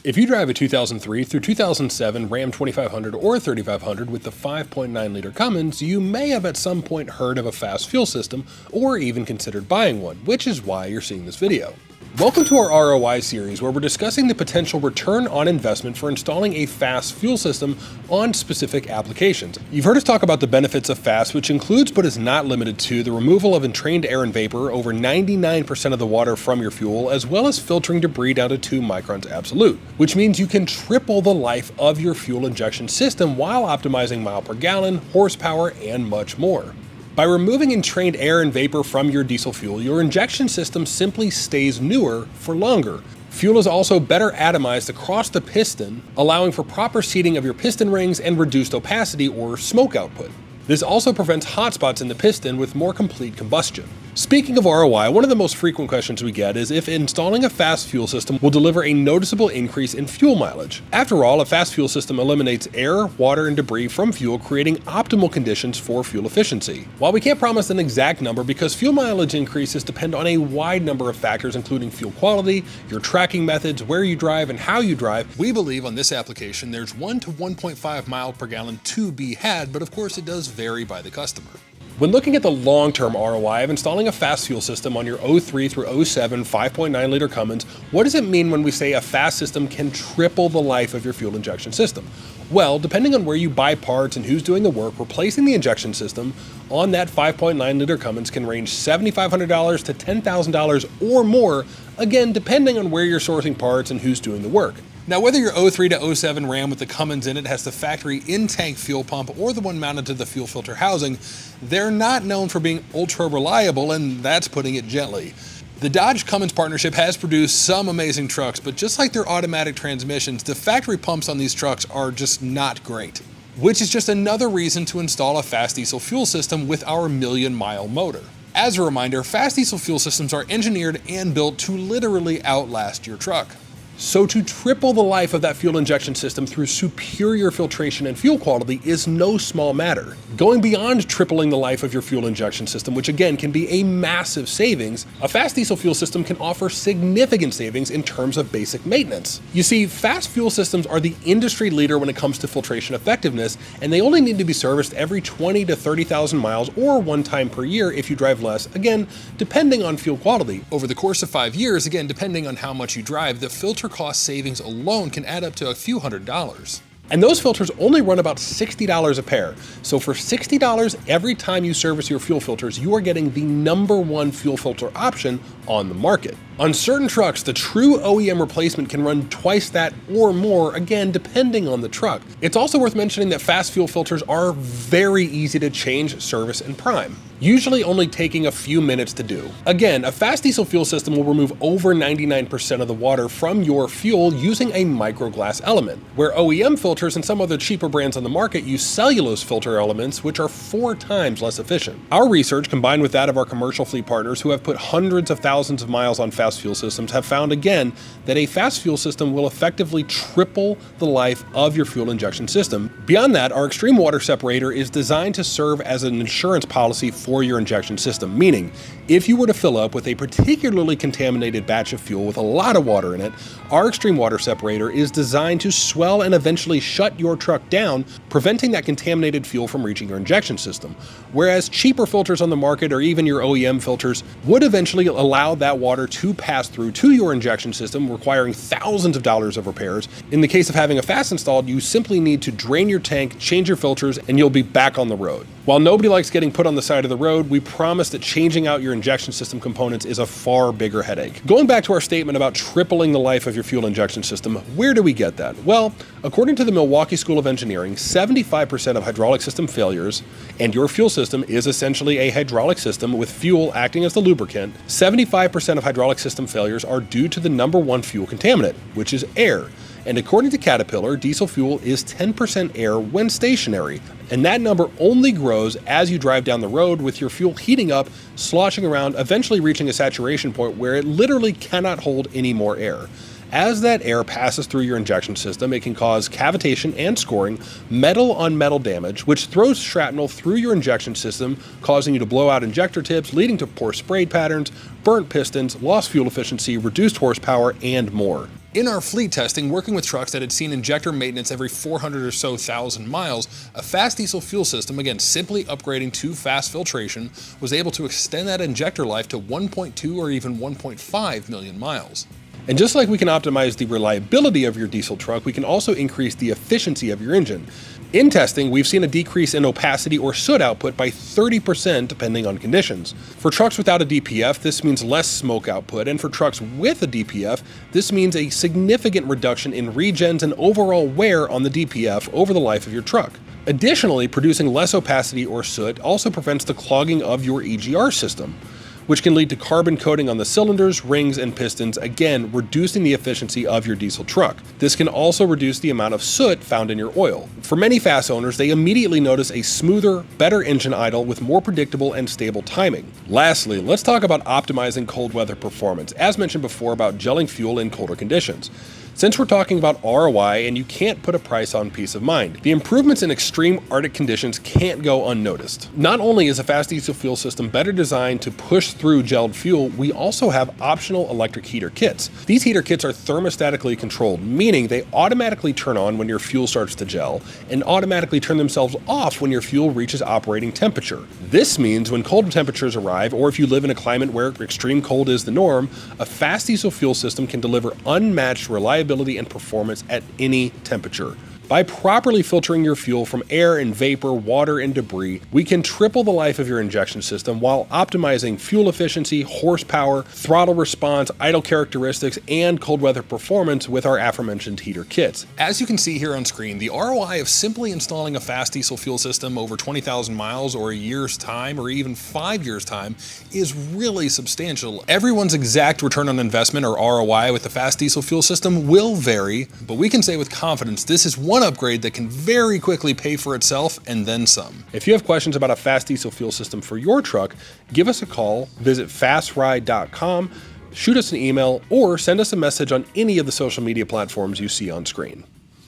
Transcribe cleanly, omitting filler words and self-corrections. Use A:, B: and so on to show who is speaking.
A: If you drive a 2003 through 2007 Ram 2500 or 3500 with the 5.9-liter Cummins, you may have at some point heard of a FASS Fuel System or even considered buying one, which is why you're seeing this video. Welcome to our ROI series, where we're discussing the potential return on investment for installing a FASS fuel system on specific applications. You've heard us talk about the benefits of FASS, which includes but is not limited to the removal of entrained air and vapor over 99% of the water from your fuel, as well as filtering debris down to 2 microns absolute, which means you can triple the life of your fuel injection system while optimizing mile per gallon, horsepower, and much more. By removing entrained air and vapor from your diesel fuel, your injection system simply stays newer for longer. Fuel is also better atomized across the piston, allowing for proper seating of your piston rings and reduced opacity or smoke output. This also prevents hot spots in the piston with more complete combustion. Speaking of ROI, one of the most frequent questions we get is if installing a FASS fuel system will deliver a noticeable increase in fuel mileage. After all, a FASS fuel system eliminates air, water, and debris from fuel, creating optimal conditions for fuel efficiency. While we can't promise an exact number because fuel mileage increases depend on a wide number of factors including fuel quality, your tracking methods, where you drive, and how you drive, we believe on this application there's 1 to 1.5 miles per gallon to be had, but of course it does vary by the customer. When looking at the long-term ROI of installing a FASS fuel system on your 03 through 07 5.9-liter Cummins, what does it mean when we say a FASS system can triple the life of your fuel injection system? Well, depending on where you buy parts and who's doing the work, replacing the injection system on that 5.9-liter Cummins can range $7,500 to $10,000 or more, again, depending on where you're sourcing parts and who's doing the work. Now, whether your 03 to 07 Ram with the Cummins in it has the factory in-tank fuel pump or the one mounted to the fuel filter housing, they're not known for being ultra reliable, and that's putting it gently. The Dodge Cummins partnership has produced some amazing trucks, but just like their automatic transmissions, the factory pumps on these trucks are just not great, which is just another reason to install a FASS Diesel Fuel System with our million-mile motor. As a reminder, FASS Diesel Fuel Systems are engineered and built to literally outlast your truck. So to triple the life of that fuel injection system through superior filtration and fuel quality is no small matter. Going beyond tripling the life of your fuel injection system, which again can be a massive savings, a FASS Diesel Fuel System can offer significant savings in terms of basic maintenance. You see, FASS fuel systems are the industry leader when it comes to filtration effectiveness, and they only need to be serviced every 20 to 30,000 miles or 1 time per year if you drive less, again, depending on fuel quality. Over the course of 5 years, again, depending on how much you drive, the filter cost savings alone can add up to a few $100s. And those filters only run about $60 a pair. So for $60 every time you service your fuel filters, you are getting the #1 fuel filter option on the market. On certain trucks, the true OEM replacement can run twice that or more, again, depending on the truck. It's also worth mentioning that FASS fuel filters are very easy to change, service, and prime, usually only taking a few minutes to do. Again, a FASS Diesel Fuel System will remove over 99% of the water from your fuel using a microglass element, where OEM filters and some other cheaper brands on the market use cellulose filter elements, which are 4 times less efficient. Our research, combined with that of our commercial fleet partners who have put hundreds of thousands of miles on FASS fuel systems, have found again that a FASS fuel system will effectively triple the life of your fuel injection system. Beyond that, our extreme water separator is designed to serve as an insurance policy for your injection system, meaning if you were to fill up with a particularly contaminated batch of fuel with a lot of water in it, our extreme water separator is designed to swell and eventually shut your truck down, preventing that contaminated fuel from reaching your injection system. Whereas cheaper filters on the market or even your OEM filters would eventually allow that water to pass through to your injection system, requiring thousands of dollars of repairs. In the case of having a FASS installed, you simply need to drain your tank, change your filters, and you'll be back on the road. While nobody likes getting put on the side of the road, we promise that changing out your injection system components is a far bigger headache. Going back to our statement about tripling the life of your fuel injection system, where do we get that? Well, according to the Milwaukee School of Engineering, 75% of hydraulic system failures, and your fuel system is essentially a hydraulic system with fuel acting as the lubricant, 75% of hydraulic system failures are due to the #1 fuel contaminant, which is air. And according to Caterpillar, diesel fuel is 10% air when stationary. And that number only grows as you drive down the road with your fuel heating up, sloshing around, eventually reaching a saturation point where it literally cannot hold any more air. As that air passes through your injection system, it can cause cavitation and scoring, metal-on-metal damage, which throws shrapnel through your injection system, causing you to blow out injector tips, leading to poor spray patterns, burnt pistons, lost fuel efficiency, reduced horsepower, and more. In our fleet testing, working with trucks that had seen injector maintenance every 400 or so thousand miles, a FASS Diesel Fuel System, again simply upgrading to FASS filtration, was able to extend that injector life to 1.2 or even 1.5 million miles. And just like we can optimize the reliability of your diesel truck, we can also increase the efficiency of your engine. In testing, we've seen a decrease in opacity or soot output by 30% depending on conditions. For trucks without a DPF, this means less smoke output, and for trucks with a DPF, this means a significant reduction in regens and overall wear on the DPF over the life of your truck. Additionally, producing less opacity or soot also prevents the clogging of your EGR system, which can lead to carbon coating on the cylinders, rings, and pistons, again reducing the efficiency of your diesel truck. This can also reduce the amount of soot found in your oil. For many FASS owners, they immediately notice a smoother, better engine idle with more predictable and stable timing. Lastly, let's talk about optimizing cold weather performance, as mentioned before about gelling fuel in colder conditions. Since we're talking about ROI and you can't put a price on peace of mind, the improvements in extreme Arctic conditions can't go unnoticed. Not only is a FASS Diesel Fuel System better designed to push through gelled fuel, we also have optional electric heater kits. These heater kits are thermostatically controlled, meaning they automatically turn on when your fuel starts to gel and automatically turn themselves off when your fuel reaches operating temperature. This means when cold temperatures arrive, or if you live in a climate where extreme cold is the norm, a FASS Diesel Fuel System can deliver unmatched reliability and performance at any temperature. By properly filtering your fuel from air and vapor, water, and debris, we can triple the life of your injection system while optimizing fuel efficiency, horsepower, throttle response, idle characteristics, and cold weather performance with our aforementioned heater kits. As you can see here on screen, the ROI of simply installing a FASS Diesel Fuel System over 20,000 miles or a year's time or even 5 years' time is really substantial. Everyone's exact return on investment or ROI with the FASS Diesel Fuel System will vary, but we can say with confidence this is one upgrade that can very quickly pay for itself and then some. If you have questions about a FASS Diesel Fuel System for your truck, give us a call, visit fassride.com, shoot us an email, or send us a message on any of the social media platforms you see on screen.